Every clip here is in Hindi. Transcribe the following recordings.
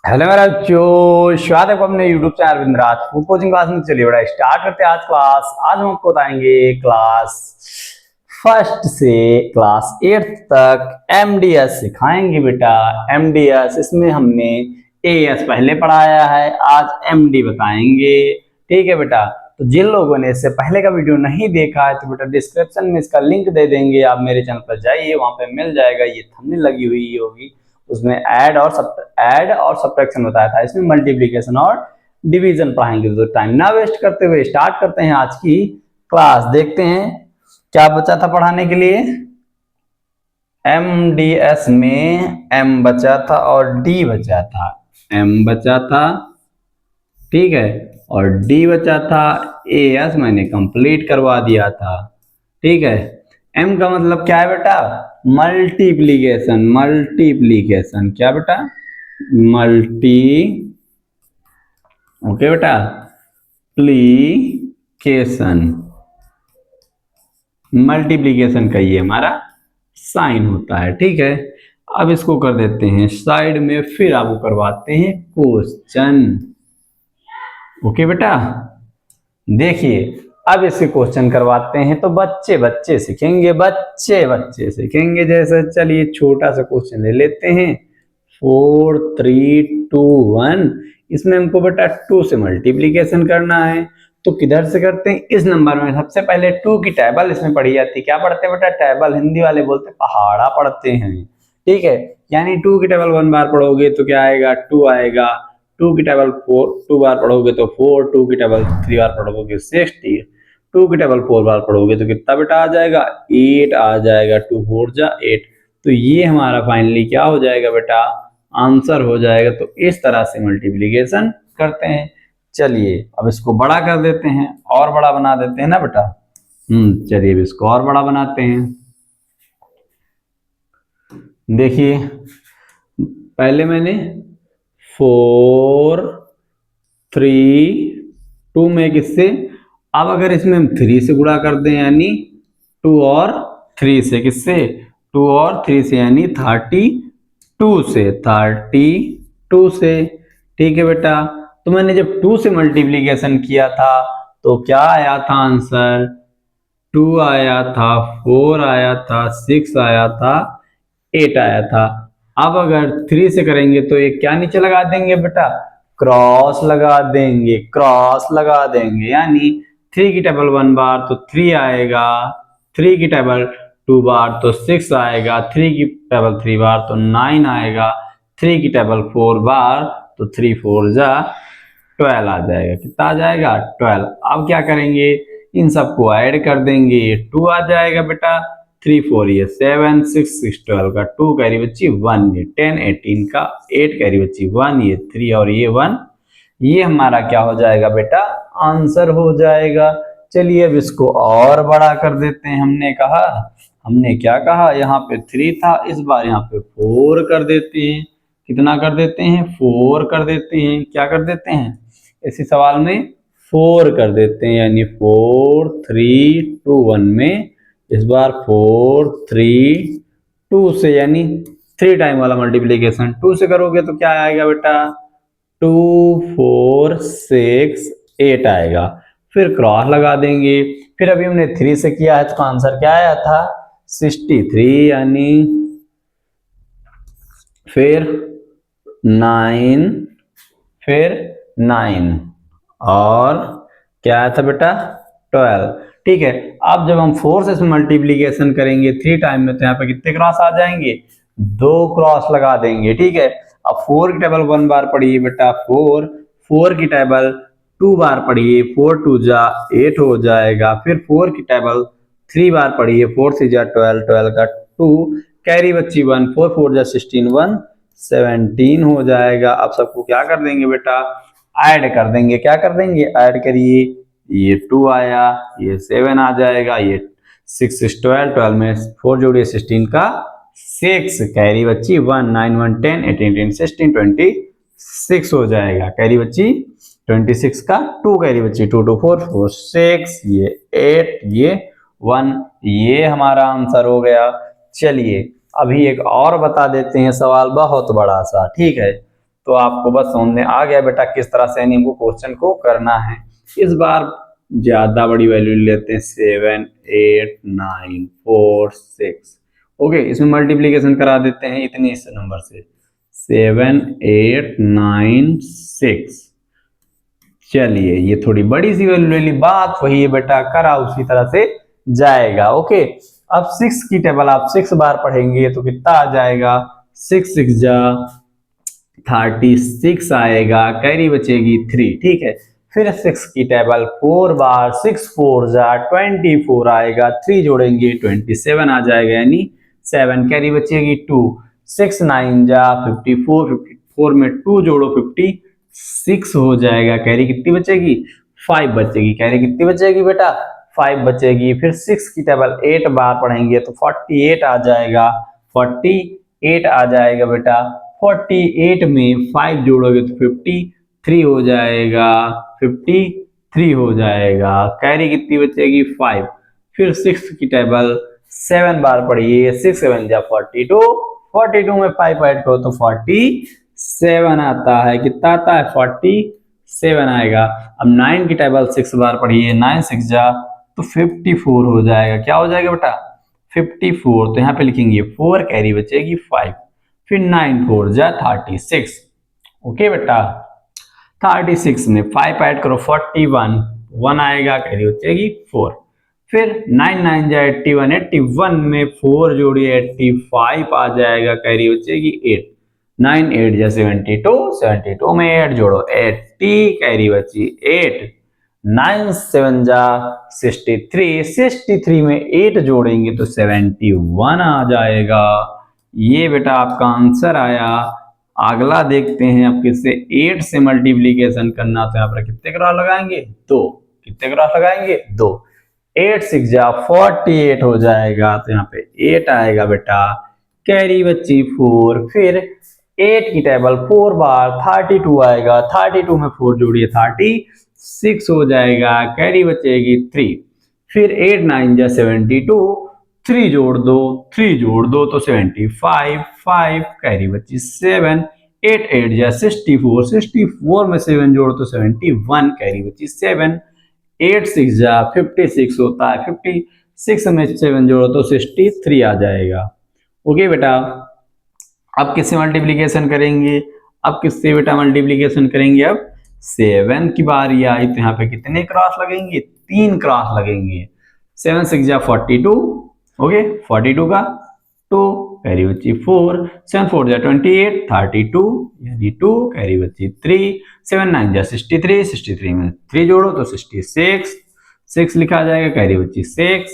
हेलो मेरा बच्चों, स्वागत है आपका अपने यूट्यूब चैनल अरविंद राज फूड कोचिंग क्लास में। चलिए बड़ा स्टार्ट करते हैं आज क्लास। आज हम आपको बताएंगे क्लास फर्स्ट से क्लास 8 तक एमडीएस सिखाएंगे बेटा। एमडीएस इसमें हमने एएस पहले पढ़ाया है, आज एमडी बताएंगे। ठीक है बेटा, तो जिन लोगों ने इससे पहले का वीडियो नहीं देखा है तो बेटा डिस्क्रिप्शन में इसका लिंक दे देंगे, आप मेरे चैनल पर जाइए, वहां पे मिल जाएगा। ये थंबनेल लगी हुई होगी, उसमें ऐड और सब्ट्रैक्शन बताया था, इसमें मल्टीप्लिकेशन और डिवीजन पढ़ाएंगे। तो टाइम ना वेस्ट करते हुए स्टार्ट करते हैं आज की क्लास। देखते हैं क्या बचा था पढ़ाने के लिए। एमडीएस में एम बचा था और डी बचा था। एम बचा था, ठीक है, और डी बचा था। एएस मैंने कंप्लीट करवा दिया था, ठीक है। एम का मतलब क्या है बेटा? मल्टीप्लीकेशन। मल्टीप्लीकेशन क्या बेटा? मल्टी, ओके बेटा, प्लीकेशन। मल्टीप्लीकेशन का ये हमारा साइन होता है, ठीक है। अब इसको कर देते हैं साइड में, फिर आपको करवाते हैं क्वेश्चन। ओके बेटा, देखिए अब इसके क्वेश्चन करवाते हैं तो बच्चे बच्चे सीखेंगे, बच्चे बच्चे सीखेंगे। जैसे चलिए छोटा सा क्वेश्चन ले लेते हैं। 4 3 2 1। इसमें हमको बेटा 2 से मल्टीप्लीकेशन करना है, तो किधर से करते हैं? इस नंबर में सबसे पहले 2 की टेबल इसमें पढ़ी जाती है। क्या पढ़ते हैं बेटा? टेबल। हिंदी वाले बोलते पहाड़ा पढ़ते हैं, ठीक है। यानी 2 की टेबल 1 बार पढ़ोगे तो क्या आएगा? 2 आएगा। 2 की टेबल 2 बार पढ़ोगे तो 4। 2 की टेबल 3 बार पढ़ोगे 60। 2 की टेबल 4 बार पढ़ोगे तो कितना बेटा आ जाएगा? 8 आ जाएगा। 2 4 जा 8। तो ये हमारा फाइनली क्या हो जाएगा बेटा? आंसर हो जाएगा। तो इस तरह से मल्टीप्लीकेशन करते हैं। चलिए अब इसको बड़ा कर देते हैं, और बड़ा बना देते हैं ना बेटा। चलिए अब इसको और बड़ा बनाते हैं। देखिए पहले मैंने 4 3 2 में किससे? अब अगर इसमें हम 3 से गुणा कर दें, यानी 2 और 3 से, किससे? 2 और 3 से, यानी 32 से। 32 से, ठीक है बेटा। तो मैंने जब 2 से मल्टीप्लीकेशन किया था तो क्या आया था आंसर? 2 आया था, 4 आया था, 6 आया था, 8 आया था। अब अगर 3 से करेंगे तो ये क्या नीचे लगा देंगे बेटा? क्रॉस लगा देंगे, क्रॉस लगा देंगे। यानी 3 की टेबल 1 बार तो 3 आएगा, 3 की टेबल 2 बार तो 6 आएगा, 3 की टेबल 3 बार तो 9 आएगा, 3 की टेबल 4 बार तो 3 4 जा 12 आ जाएगा। कितना आ जाएगा? 12। अब क्या करेंगे? इन सबको ऐड कर देंगे, 2 आ जाएगा बेटा। 3 4 ये 7 6 6 12 का 2 कैरी बच्ची 1, ये 10 18 का 8 कैरी बच्ची 1, ये 3 और ये 1। ये हमारा क्या हो जाएगा बेटा? आंसर हो जाएगा। चलिए अब इसको और बड़ा कर देते हैं। हमने क्या कहा? यहाँ पे 3 था, इस बार यहाँ पे 4 कर देते हैं। कितना कर देते हैं? 4 कर देते हैं। क्या कर देते हैं? इसी सवाल में 4 कर देते हैं, यानी 4 3 2 1 में इस बार 4 3 2 से, यानी 3 टाइम वाला मल्टीप्लीकेशन 2 से करोगे तो क्या आएगा बेटा? 2 4 6 8 आएगा। फिर क्रॉस लगा देंगे। फिर अभी हमने 3 से किया है तो आंसर क्या आया था? 63, यानी फिर 9, फिर 9 और क्या आया था बेटा? 12, ठीक है। अब जब हम 4 से मल्टीप्लीकेशन करेंगे 3 टाइम में तो यहाँ पे कितने क्रॉस आ जाएंगे? 2 क्रॉस लगा देंगे, ठीक है। अब 4 की टेबल 1 बार पढ़िए बेटा 4, 4 की टेबल 2 बार पढ़िए 4 2 जा 8 हो जाएगा। फिर 4 की टेबल 3 बार पढ़िए 4 3 जा 12, 12 का 2 कैरी बच्ची 1, 4 4 जा 16, 1 17 हो जाएगा। अब सबको क्या कर देंगे बेटा? ऐड कर देंगे। क्या कर देंगे? ऐड करिए। ये 2 आया, ये 7 आ जाएगा, ये 6 6 12, 12 में 4 जोड़िए 16 का 6 कैरी बच्ची 1, 9 1 10 18 10 16 26 हो जाएगा। कैरी बच्ची 26 का 2 कैरी बच्ची 2 2 4 4 6, ये 8, ये 1। ये हमारा आंसर हो गया। चलिए अभी एक और बता देते हैं सवाल, बहुत बड़ा सा, ठीक है। तो आपको बस समझ में आ गया बेटा किस तरह से हमको क्वेश्चन को करना है। इस बार ज्यादा बड़ी वैल्यू लेते हैं 7 8 9 4 6। ओके, इसमें मल्टीप्लीकेशन करा देते हैं इतने इस नंबर से 7 8 9 6। चलिए ये थोड़ी बड़ी सी वैल्यू ले ली, बात वही है बेटा, करा उसी तरह से जाएगा। ओके, अब 6 की टेबल आप 6 बार पढ़ेंगे तो कितना आ जाएगा, 6 6 जा 36 आएगा, कैरी बचेगी 3। ठीक है, फिर 6 की टेबल 4 बार 6 4 जा 24 आएगा, 3 जोड़ेंगे 27 आ जाएगा, यानी 7 कैरी बचेगी 2। 6 9 जा 54, 54 में 2 जोड़ो 56 हो जाएगा, कैरी कितनी बचेगी 5 बचेगी, कैरी कितनी बचेगी बेटा 5 बचेगी। फिर 6 की टेबल 8 बार पढ़ेंगे तो 48 आ जाएगा, 48 आ जाएगा बेटा। 48 में 5 जोड़ोगे तो 53 हो जाएगा, 53 हो जाएगा, कैरी कितनी बचेगी 5। फिर 6 की टेबल 7 बार पढ़िए, 6 7 जा 42, 42 में 5 ऐड करो तो 47 आता है, कितना आता है 47 आएगा। अब 9 की टेबल 6 बार पढ़िए, 9 6 जा तो 54 हो जाएगा, क्या हो जाएगा बेटा 54, तो यहाँ पे लिखेंगे 4, कैरी बचेगी 5। फिर 9 4 जा 36। ओके बेटा, 36 में 5 ऐड करो 41, 1 आएगा, कैरी बचेगी 4। फिर 9 9 जा 81, 81 में 4 जोड़िए 85 आ जाएगा, कैरी बचेगी 8। 9 8 जा 72, 72 में 8 जोड़ो 80, कैरी बची 8। 9 7 जा 63, 63 में 8 जोड़ेंगे तो 71 आ जाएगा। ये बेटा आपका आंसर आया। अगला देखते हैं, अब किससे 8 से मल्टीप्लीकेशन करना, तो यहाँ पर कितने क्रॉस लगाएंगे 2, कितने क्रॉस लगाएंगे 2। 8 6 जा 48 हो जाएगा, तो यहाँ पे 8 आएगा बेटा, कैरी बची 4। फिर 8 की टेबल 4 बार 32 आएगा, 32 में 4 जोड़िए 36 हो जाएगा, कैरी बचेगी 3। फिर 8 9 जा 72, 3 जोड़ दो, 3 जोड़ दो तो 75, 5 कैरी बची 7। 8 8 जा 64, 64 में 7 जोड़ तो 71, कैरी बची 7। 8 6 जा 56 होता है, 56 में 7 जोड़ो तो 63 आ जाएगा। ओके बेटा, अब किससे मल्टीप्लीकेशन करेंगे, अब किससे बेटा मल्टीप्लीकेशन करेंगे, अब 7 की बारी आई तो यहाँ पे कितने क्रॉस लगेंगे, 3 क्रॉस लगेंगे। 7 6 जा 42, ओके 42 का 2, कैरी बची 4। 7 4 जा 28, 32 यानी 2, कैरी बची 3। 7 9 जा 63, 63 में 3 जोड़ो तो 66, 6 लिखा जाएगा, कैरी बची 6।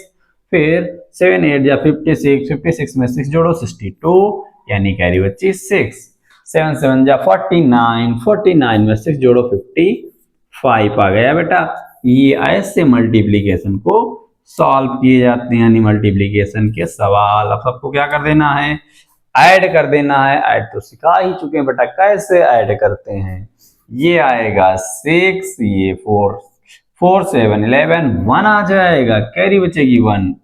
फिर 7 8 जा 56, 56 में 6 जोड़ो 62 यानी कैरी बची 6। 7 7 जा 49, 49 में 6 जोड़ो 55 आ गया बेटा। ये ऐसे मल्टीप्लीकेशन को सॉल्व किए जाते हैं, यानी मल्टीप्लीकेशन के सवाल। अब सबको क्या कर देना है, ऐड कर देना है। ऐड तो सिखा ही चुके हैं बेटा, कैसे ऐड करते हैं। ये आएगा 6, ये 4 4 7 11, 1 आ जाएगा, कैरी बचेगी 1।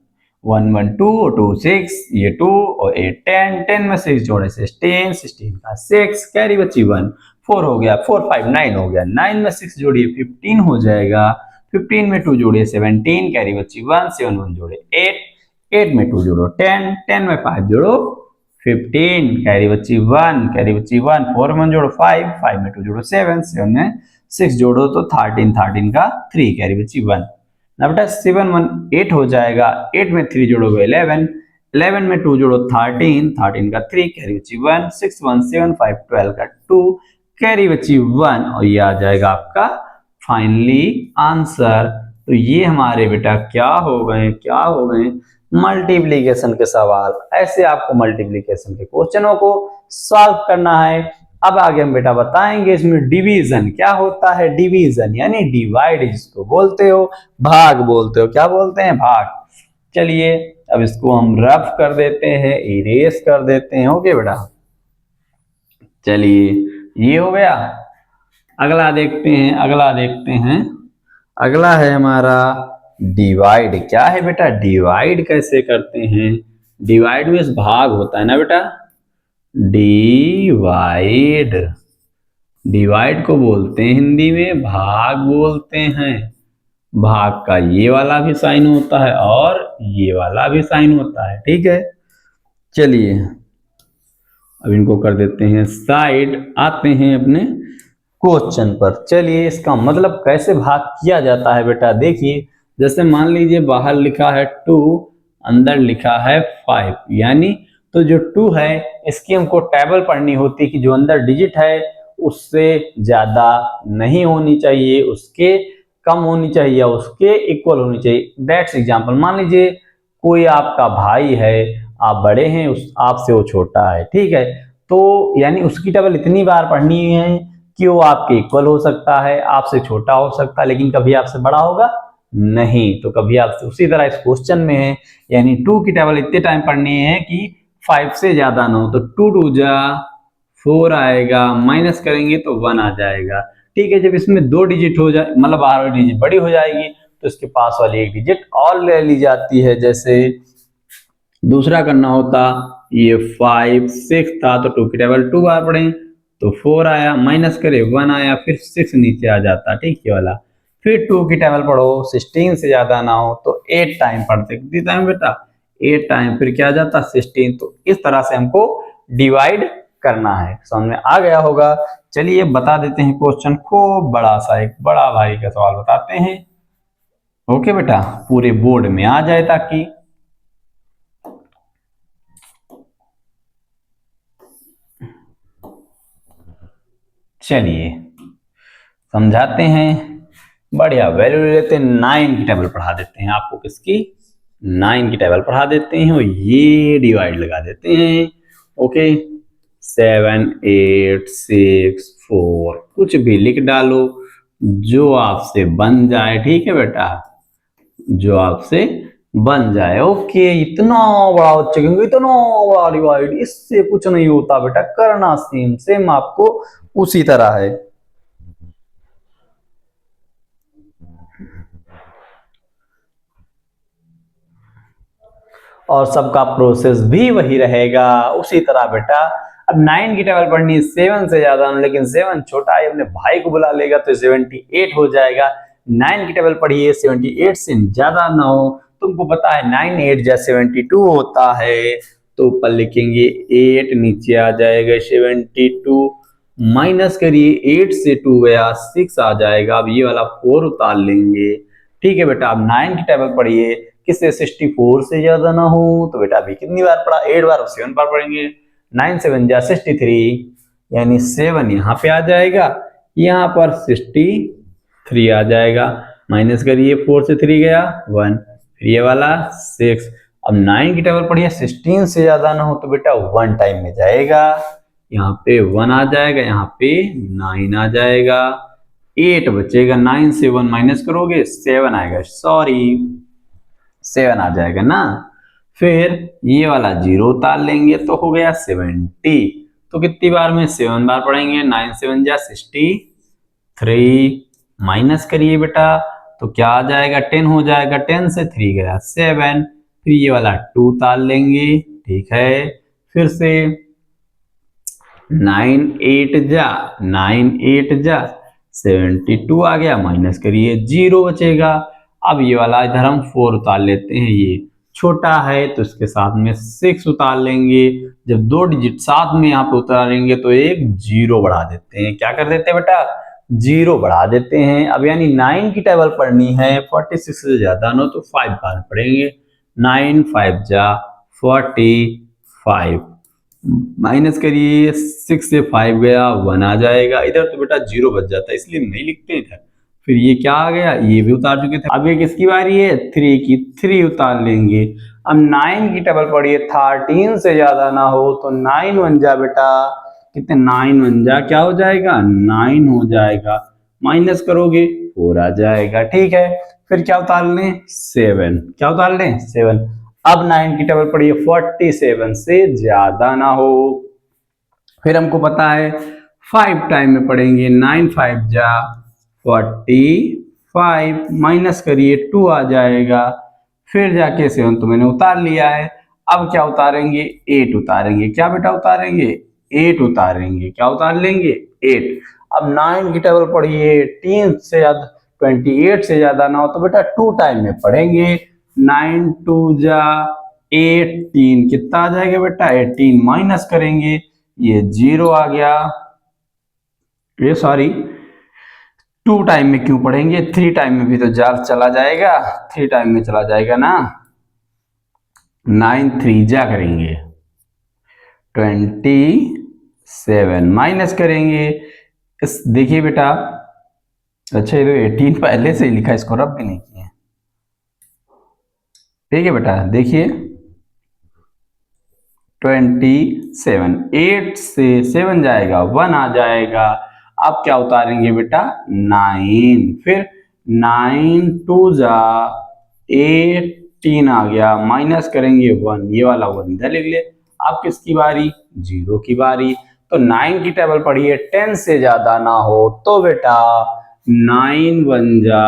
1 1 2 2 6, ये 2 और 8 10, 10 में 6 जोड़े 16, 16 का 6, कैरी बची 1। 4 हो गया, 4 5 9 हो गया, 9 में 6 जोड़िए 15 हो जाएगा। 15 में 2 जोड़िए 17, कैरी बची 1। 7 1 जोड़े 8, 8 में 2 जोड़ो 10, 10 में 5 जोड़ो 15, कैरी बची 1, कैरी बची 1। 4 में 1 जोड़ो 5, 5 में 2 जोड़ो 7, 7 में 6 जोड़ो तो 13, 13 का 3, कैरी बची 1। ना बेटा 7 1 8 हो जाएगा, 8 में 3 जोड़ोगे 11, 11 में 2 जोड़ो 13, 13 का 3, कैरी बची 1। 6 1 7 5 12 का 2, कैरी बची 1, और ये आ जाएगा आपका फाइनली आंसर। तो ये हमारे बेटा क्या हो गए, क्या हो गए मल्टीप्लीकेशन के सवाल। ऐसे आपको मल्टीप्लीकेशन के क्वेश्चनों को सॉल्व करना है। अब आगे हम बेटा बताएंगे इसमें डिवीजन क्या होता है। डिवीजन यानी डिवाइड जिसको बोलते हो, भाग बोलते हो, क्या बोलते हैं भाग। चलिए अब इसको हम रफ कर देते हैं, इरेज कर देते हैं। ओके बेटा, चलिए ये हो गया। अगला देखते हैं, अगला देखते हैं। अगला है हमारा डिवाइड। क्या है बेटा, डिवाइड कैसे करते हैं। डिवाइड में भाग होता है ना बेटा, डिवाइड। डिवाइड को बोलते हैं हिंदी में भाग बोलते हैं। भाग का ये वाला भी साइन होता है और ये वाला भी साइन होता है, ठीक है। चलिए अब इनको कर देते हैं साइड, आते हैं अपने क्वेश्चन पर। चलिए इसका मतलब कैसे भाग किया जाता है बेटा, देखिए जैसे मान लीजिए बाहर लिखा है 2, अंदर लिखा है 5, यानी तो जो 2 है इसकी हमको टेबल पढ़नी होती है कि जो अंदर डिजिट है उससे ज्यादा नहीं होनी चाहिए, उसके कम होनी चाहिए या उसके इक्वल होनी चाहिए। दैट्स एग्जाम्पल, मान लीजिए कोई आपका भाई है, आप बड़े हैं, उस आपसे वो छोटा है, ठीक है, तो यानी उसकी टेबल इतनी बार पढ़नी है कि वो आपके इक्वल हो सकता है, आपसे छोटा हो सकता है, लेकिन कभी आपसे बड़ा होगा नहीं। तो कभी आपसे, उसी तरह इस क्वेश्चन में है, यानी 2 की टेबल इतने टाइम पढ़नी है कि 5 से ज्यादा ना हो। तो 2 2 जा 4 आएगा, माइनस करेंगे तो 1 आ जाएगा, ठीक है। जब इसमें 2 डिजिट हो जाए, मतलब 12 डिजिट बड़ी हो जाएगी, तो इसके पास वाली एक डिजिट और ले ली जाती है। जैसे दूसरा करना होता, ये 5 6 था तो 2 की टेबल 2 बार पढ़े तो 4 आया, माइनस करे 1 आया, फिर 6 नीचे आ जाता, ठीक है वाला। फिर 2 की टेबल पढ़ो, 16 से ज्यादा ना हो तो 8 टाइम पढ़ते, कितनी टाइम बेटा, 8 टाइम, फिर क्या आ जाता 16। तो इस तरह से हमको डिवाइड करना है, समझ में आ गया होगा। चलिए बता देते हैं क्वेश्चन, खूब बड़ा सा एक बड़ा भाई का सवाल बताते हैं। ओके बेटा, पूरे बोर्ड में आ जाए ताकि। चलिए समझाते हैं, बढ़िया वैल्यू ले लेते हैं, 9 की टेबल पढ़ा देते हैं आपको, किसकी, 9 की टेबल पढ़ा देते हैं और ये डिवाइड लगा देते हैं। ओके 7 8 6 4 कुछ भी लिख डालो जो आपसे बन जाए, ठीक है बेटा, जो आपसे बन जाए। ओके, इतना बड़ा बच्चे कहेंगे इतना बड़ा डिवाइड, इससे कुछ नहीं होता बेटा, करना सेम सेम आपको उसी तरह है। और सबका प्रोसेस भी वही रहेगा उसी तरह बेटा। अब 9 की टेबल पढ़नी है 7 से ज्यादा, लेकिन 7 छोटा है, अपने भाई को बुला लेगा तो 78 हो जाएगा। 9 की टेबल पढ़िए 78 से ज्यादा ना हो, तुमको पता है 9 8 जा 72 होता है, तो ऊपर लिखेंगे 8, नीचे आ जाएगा 72, माइनस करिए 8 से 2 गया 6 आ जाएगा। अब ये वाला 4 उतार लेंगे, ठीक है बेटा। अब 9 की टेबल पढ़िए, किससे 64 से ज्यादा ना हो, तो बेटा अभी कितनी बार पढ़ा, 8 बार, 7 बार पढ़ेंगे। 9 7 जा 63, यानी 7 यहाँ पे आ जाएगा, यहाँ पर 63 आ जाएगा, माइनस करिए 4 से 3 गया 1, फिर ये वाला 6। अब 9 की टेबल पढ़िए 16 से ज्यादा ना हो, तो बेटा 1 टाइम में जाएगा, यहाँ पे 1 आ जाएगा, यहाँ पे 9 आ जाएगा, 8 बचेगा, 9 से 1 माइनस करोगे 7 आएगा, सॉरी 7 आ जाएगा ना। फिर ये वाला 0 उतार लेंगे तो हो गया 70। तो कितनी बार में, 7 बार पढ़ेंगे, 9 7 जा 63, माइनस करिए बेटा तो क्या आ जाएगा 10 हो जाएगा, 10 से 3 गया 7, फिर ये वाला 2 उतार लेंगे, ठीक है। फिर से 9 8 जा 72 आ गया, माइनस करिए 0 बचेगा। अब ये वाला इधर हम 4 उतार लेते हैं, ये छोटा है तो इसके साथ में 6 उतार लेंगे। जब 2 डिजिट साथ में यहाँ पे उतारेंगे तो एक 0 बढ़ा देते हैं, क्या कर देते हैं बेटा, 0 बढ़ा देते हैं। अब यानी 9 की टेबल पढ़नी है 46 से ज्यादा ना तो 5 बार पढ़ेंगे, 9 5 जा 45, माइनस करिए 6 से 5 गया 1 आ जाएगा, इधर तो बेटा 0 बच जाता है इसलिए नहीं लिखते इधर। फिर ये क्या आ गया, ये भी उतार चुके थे। अब ये किसकी बारी है, 3 की, 3 उतार लेंगे। अब 9 की टेबल पढ़िए 13 से ज्यादा ना हो, तो 9 1 जा बेटा, कितने 9 1 जा क्या हो जाएगा 9 हो जाएगा, माइनस करोगे 4 आ जाएगा, ठीक है। फिर क्या उतार लें 7, क्या उतार लें 7। अब 9 की टेबल पढ़िए 47 से ज्यादा ना हो, फिर हमको पता है 5 टाइम में पढ़ेंगे, 9 5 जा 45, माइनस करिए 2 आ जाएगा, फिर जाके 7 तो मैंने उतार लिया है। अब क्या उतारेंगे 8 उतारेंगे, क्या बेटा उतारेंगे 8 उतारेंगे, क्या उतार लेंगे 8। अब 9 की टेबल पढ़िए 18 से ज्यादा 28 से ज्यादा ना हो तो बेटा 2 टाइम में पढ़ेंगे। 9 2 जा 18 कितना आ जाएगा बेटा 18 माइनस करेंगे ये 0 आ गया। ये सॉरी 2 टाइम में क्यों पढ़ेंगे 3 टाइम में भी तो जार चला जाएगा 3 टाइम में चला जाएगा ना। 9 3 जा करेंगे 27 माइनस करेंगे इस देखिए बेटा। अच्छा ये तो 18 पहले से ही लिखा इसको रब भी नहीं किया। ठीक है बेटा देखिए 27 8 से 7 जाएगा 1 आ जाएगा। अब क्या उतारेंगे बेटा 9 फिर 9 2 जा 18 आ गया माइनस करेंगे 1 ये वाला 1 इधर लिख ले। अब किसकी बारी 0 की बारी तो 9 की टेबल पढ़िए 10 से ज्यादा ना हो तो बेटा 9 1 जा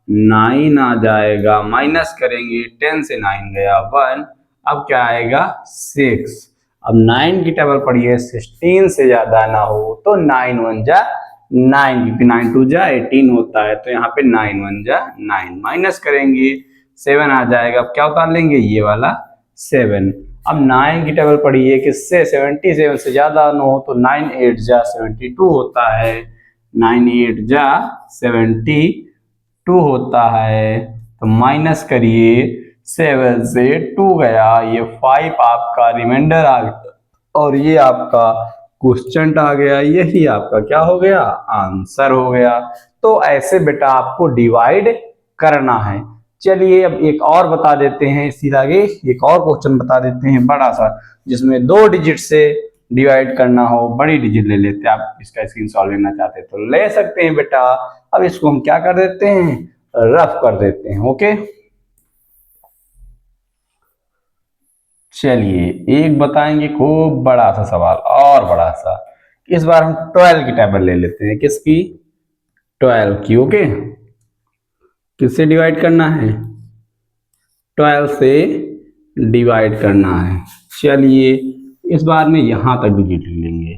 9 आ जाएगा माइनस करेंगे 10 से 9 गया 1 अब क्या आएगा 6। अब 9 की टेबल पढ़िए 16 से ज्यादा ना हो तो 9 1 जा 9 क्योंकि 9 2 जा 18 होता है तो यहाँ पे 9 1 जा 9 माइनस करेंगे 7 आ जाएगा। अब क्या उतार लेंगे ये वाला 7। अब 9 की टेबल पढ़िए किससे 77 से ज्यादा ना हो तो 9 8 जा 72 होता है 9 8 जा 72 होता है तो माइनस करिए 7 से 2 गया ये 5 आपका रिमाइंडर आ गया और ये आपका क्वेश्चन आ गया यही आपका क्या हो गया आंसर हो गया। तो ऐसे बेटा आपको डिवाइड करना है। चलिए अब एक और बता देते हैं इसी आगे एक और क्वेश्चन बता देते हैं बड़ा सा जिसमें 2 डिजिट से डिवाइड करना हो बड़ी डिजिट ले लेते हैं। आप इसका स्क्रीनशॉट लेना चाहते हैं तो ले सकते हैं बेटा। अब इसको हम क्या कर देते हैं रफ कर देते हैं। ओके चलिए एक बताएंगे खूब बड़ा सा सवाल और बड़ा सा। इस बार हम 12 की टेबल ले लेते हैं किसकी 12 की। ओके किससे डिवाइड करना है 12 से डिवाइड करना है। चलिए इस बार में यहां तक डिजिट लिख लेंगे।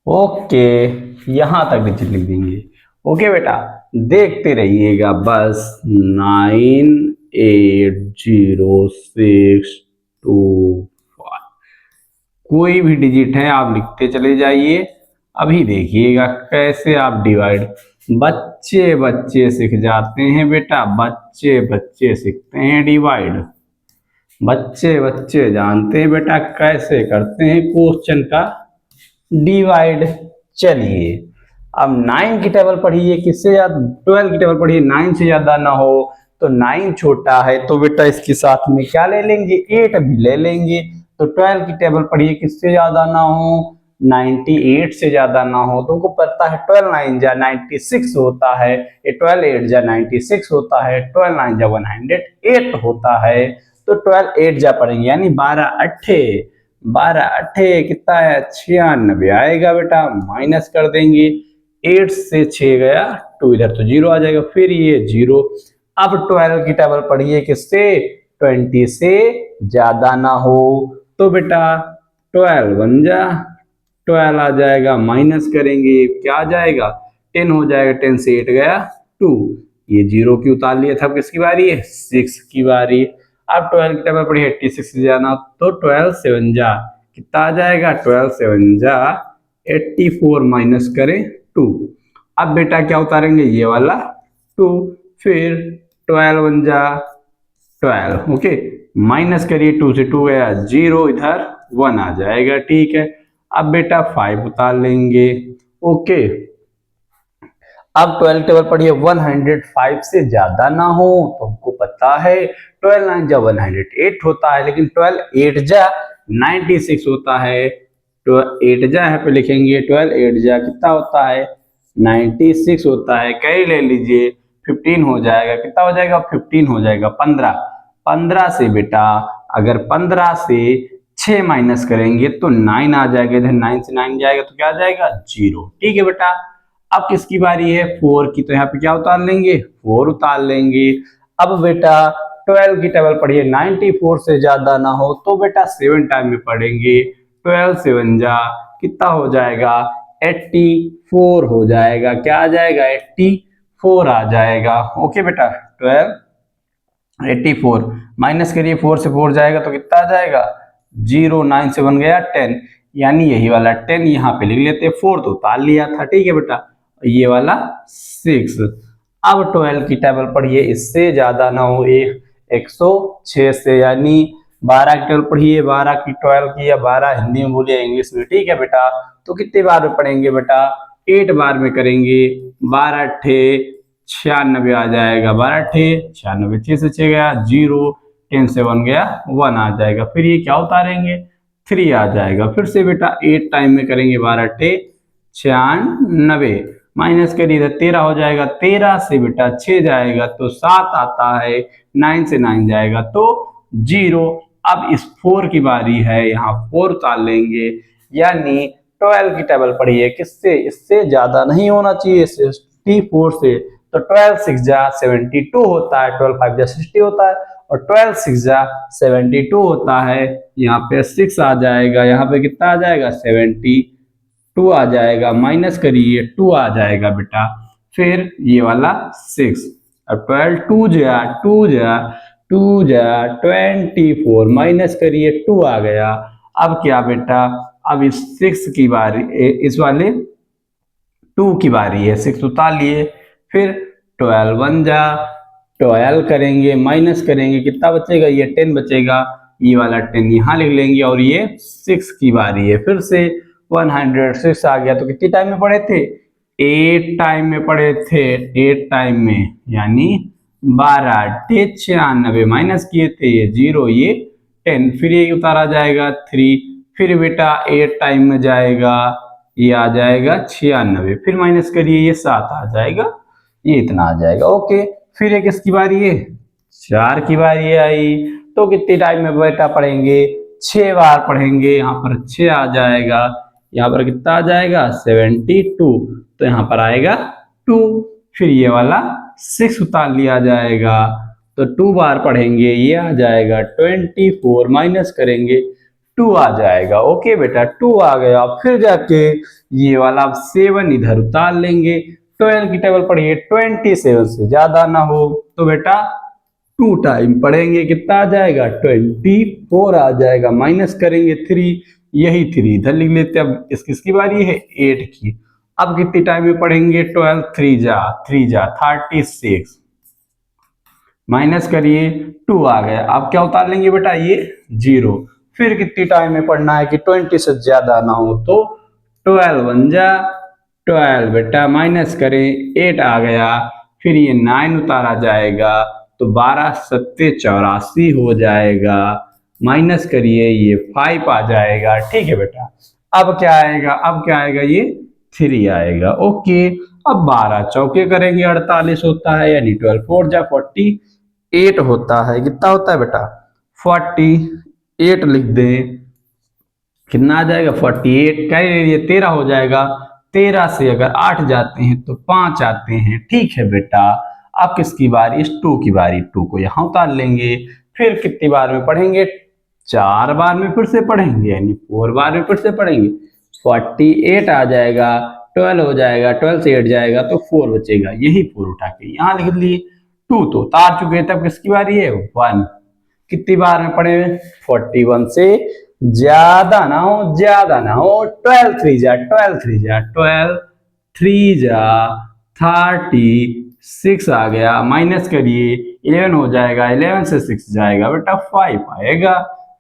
ओके यहां तक डिजिट लिख देंगे। ओके बेटा देखते रहिएगा बस 9 8 0 6 2 5 कोई भी डिजिट है आप लिखते चले जाइए। अभी देखिएगा कैसे आप डिवाइड बच्चे बच्चे सीख जाते हैं बेटा बच्चे बच्चे सीखते हैं डिवाइड बच्चे बच्चे जानते हैं बेटा कैसे करते हैं क्वेश्चन का डिवाइड। चलिए अब 9 की टेबल पढ़िए किससे ज्यादा 12 की टेबल पढ़िए 9 से ज्यादा ना हो तो 9 छोटा है तो बेटा इसके साथ में क्या ले लेंगे 8 भी ले लेंगे। तो 12 की टेबल पढ़िए किससे ज्यादा ना हो 98 से ज्यादा ना हो तो उनको पता है 12 9 जा 96 होता है ये 12 8 जा 96 होता है 12 9 जा 108 होता है तो 12 8 जा पढ़ेंगे यानी 12 अट्ठे 12 अट्ठे कितना है 96 आएगा बेटा माइनस कर देंगे 8 से 6 गया 2 इधर तो 0 आ जाएगा फिर ये 0। अब 12 की टेबल पढ़िए किससे 20 से ज्यादा ना हो तो बेटा 12 1 जा 12 आ जाएगा माइनस करेंगे क्या आ जाएगा 10 हो जाएगा 10 से 8 गया 2 ये 0 की उतार लिया था। किसकी बारी है 6 की बारी। अब 12 की टेबल पढ़िए 86 से जाना तो 12 7 जा कितना आ जाएगा 12 7 जा 84 माइनस करें 2। अब बेटा क्या उतारेंगे ये वाला 2 फिर 12 1 जा 12 ओके माइनस करिए 2 से 2 गया 0 इधर 1 आ जाएगा ठीक है। अब बेटा 5 उतार लेंगे। ओके अब 12 टेबल पढ़िए 105 से ज्यादा ना हो तो हमको पता है 12 9 जा 108 होता है लेकिन 12 8 जा 96 होता है तो 8 जा यहाँ पे लिखेंगे 12 8 जा कितना होता है 96 होता है कई ले लीजिए 15 हो जाएगा कितना हो जाएगा 15 हो जाएगा 15 15 से बेटा अगर 15 से 6 माइनस करेंगे तो 9 आ जाएगा इधर 9 से 9 जाएगा तो क्या आ जाएगा 0 ठीक है बेटा। अब किसकी बारी है 4 की तो यहाँ पे क्या उतार लेंगे 4 उतार लेंगे। अब बेटा 12 की टेबल पढ़िए 94 से ज्यादा ना हो तो बेटा 7 टाइम में पढ़ेंगे 12 7 जा कितना हो जाएगा 84 हो जाएगा। क्या आ जाएगा? 84 आ जाएगा। ओके बेटा, 12 84 माइनस करिए, 4 से 4 जाएगा तो कितना आ जाएगा? 0, 9 से बन गया 10, यानी यही वाला 10 यहाँ पे लिख लेते, 4 तो उतार लिया था, ठीक है बेटा। ये वाला 6। अब 12 की टेबल पढ़िए, इससे ज्यादा ना हो 106 से, यानी 12 की टेबल पढ़िए, 12 की 12 की, या 12 हिंदी में बोलिए इंग्लिश में, ठीक है बेटा। तो कितने बार में पढ़ेंगे बेटा? 8 बार में करेंगे। 12 अट्ठे 96 आ जाएगा, 12 अट्ठे 96, 6 से 6 गया 0, 10 से 1 गया 1 आ जाएगा। फिर ये क्या उतारेंगे? 3 आ जाएगा। फिर से बेटा 8 टाइम में करेंगे, 12 अट्ठे 96, माइनस करिए 13 हो जाएगा, 13 से बेटा 6 जाएगा तो 7 आता है, 9 से 9 जाएगा तो 0। अब इस 4 की बारी है, यहाँ 4 उतार लेंगे, यानी 12 की टेबल पढ़िए, किससे? इससे ज्यादा नहीं होना चाहिए, 64 से। तो 12 6 जा 72 होता है, 12 5 जा 60 होता है, और 12 6 जा 72 होता है। यहाँ पे 6 आ जाएगा, यहाँ पे कितना आ जाएगा? 72 आ जाएगा, माइनस करिए 2 आ जाएगा बेटा। फिर ये वाला 6, अब 12 2 जा 2 जा 2 जा 24, माइनस करिए 2 आ गया। अब क्या बेटा? अब इस 6 की बारी, इस वाले 2 की बारी है, 6 उतार लिए। फिर 12 1 जा 12 करेंगे, माइनस करेंगे, कितना बचेगा? ये 10 बचेगा, ये वाला 10 यहाँ लिख लेंगे, और ये 6 की बारी है। फिर से 106 आ गया, तो कितनी टाइम में पढ़े थे? 8 टाइम में पढ़े थे, 8 टाइम में, यानी 12 अट्ठे 96, माइनस किए थे ये 0, ये 10, फिर ये उतारा जाएगा 3, फिर बेटा 8 टाइम में जाएगा, ये आ जाएगा 96, फिर माइनस करिए, ये 7 आ जाएगा, ये इतना आ जाएगा। ओके, फिर ये किसकी बारी है? 4 की बारी आई, तो कितने टाइम में बेटा पढ़ेंगे? 6 बार पढ़ेंगे, यहाँ पर 6 आ जाएगा, यहाँ पर कितना आ जाएगा? 72, तो यहाँ पर आएगा 2, फिर ये वाला 6 उतार लिया जाएगा, तो 2 बार पढ़ेंगे, ये आ जाएगा 24, माइनस करेंगे 2 आ जाएगा। ओके बेटा, 2 आ गया। फिर जाके ये वाला 7 इधर उतार लेंगे। 12 की टेबल पढ़िए, 27 से ज्यादा ना हो तो बेटा 2 टाइम पढ़ेंगे, कितना आ जाएगा? 24 आ जाएगा, माइनस करेंगे 3, यही 3 इधर लिख लेते। अब किसकी बारी है? 8 की। अब कितनी टाइम में पढ़ेंगे? 12 3 जा 36, माइनस करिए 2 आ गया। अब क्या उतार लेंगे बेटा? ये 0। फिर कितनी टाइम में पढ़ना है कि 20 से ज्यादा ना हो, तो 12 1 जा 12 बेटा, माइनस करें 8 आ गया, फिर ये 9 उतारा जाएगा, तो 12 सत्ते 84 हो जाएगा, माइनस करिए ये 5 आ जाएगा, ठीक है बेटा। अब क्या आएगा? अब क्या आएगा? ये 3 आएगा। ओके, अब 12 चौके करेंगे, 48 होता है, यानी 12 4 जा 48 होता है, कितना होता है बेटा? 48 लिख दें, कितना आ जाएगा? 48, क्या ये 13 हो जाएगा, 13 से अगर 8 जाते हैं तो 5 आते हैं, ठीक है बेटा। अब किसकी बारी? इस 2 की बारी, 2 को यहाँ उतार लेंगे। फिर कितनी बार में पढ़ेंगे? 4 बार में फिर से पढ़ेंगे, यानी 4 बार में फिर से पढ़ेंगे, 48 आ जाएगा, 12 हो जाएगा, 12 से 8 जाएगा तो 4 बचेगा, यही 4 उठा के यहाँ लिख लिए। 2 तो उतार चुके, तब किसकी बारी है? 1। कितनी बार में पढ़े? 41 से ज्यादा ना हो, ज्यादा ना हो। 12 3 जा 12 3 जा 12 3 जा 36 आ गया, माइनस करिए 11 हो जाएगा, 11 से 6 जाएगा बेटा 5 आएगा,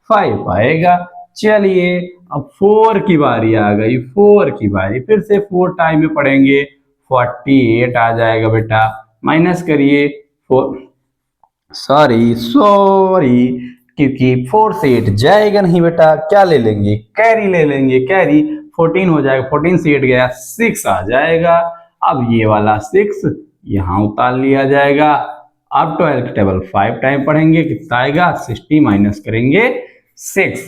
5 आएगा। चलिए अब 4 की बारी आ गई, 4 की बारी, फिर से 4 टाइम में पढ़ेंगे, 48 आ जाएगा बेटा, माइनस करिए 4, सॉरी क्योंकि 4 से 8 जाएगा नहीं बेटा, क्या ले लेंगे? कैरी ले लेंगे, कैरी 14 हो जाएगा, 14 से 8 गया 6 आ जाएगा। अब ये वाला 6 यहाँ उतार लिया जाएगा। अब 12 की टेबल 5 टाइम पढ़ेंगे, कितना आएगा? 60, माइनस करेंगे 6,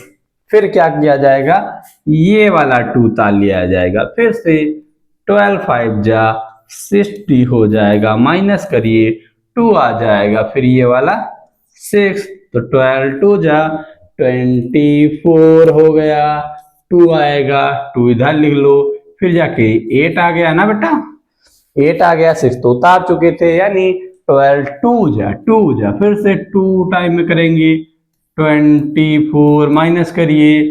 फिर क्या किया जाएगा? ये वाला 2 उतार लिया जाएगा, फिर से 12 5 जा 60 हो जाएगा, माइनस करिए 2 आ जाएगा, फिर ये वाला 6, तो 12 2 जा 24 हो गया, 2 आएगा, 2 इधर लिख लो, फिर जाके 8 आ गया ना बेटा, 8 आ गया, 6 तो उतार चुके थे, यानी 12 2 जा फिर से 2 टाइम में करेंगे, 24 माइनस करिए,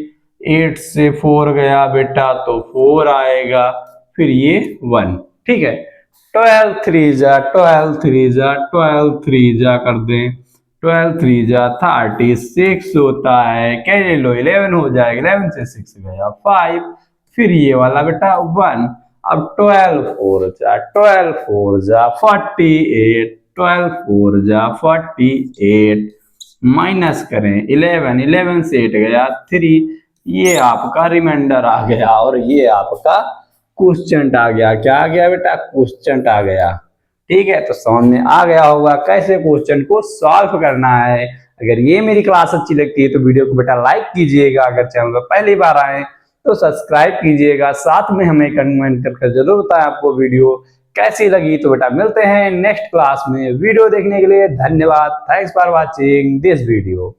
8 से 4 गया बेटा तो 4 आएगा, फिर ये 1, ठीक है। 12 3 जा 12 3 जा 12 3 जा कर दें, 12 3 जा 36 होता है, कैसे लो 11 हो जाएगा, 11 से 6 गया 5, फिर ये वाला बेटा 1, अब 12 4 जा 12 4 जा 48, 12 4 जा 48 माइनस करें 11, 11 से 8 गया 3, ये आपका रिमाइंडर आ गया और ये आपका क्वेश्चन आ गया। क्या आ गया बेटा? क्वेश्चन आ गया। ठीक है, तो समझ में आ गया होगा कैसे क्वेश्चन को सॉल्व करना है। अगर ये मेरी क्लास अच्छी लगती है तो वीडियो को बेटा लाइक कीजिएगा, अगर चैनल पर पहली बार आए तो सब्सक्राइब कीजिएगा, साथ में हमें कमेंट करके जरूर बताएं आपको वीडियो कैसी लगी। तो बेटा मिलते हैं नेक्स्ट क्लास में। वीडियो देखने के लिए धन्यवाद। Thanks for watching this video.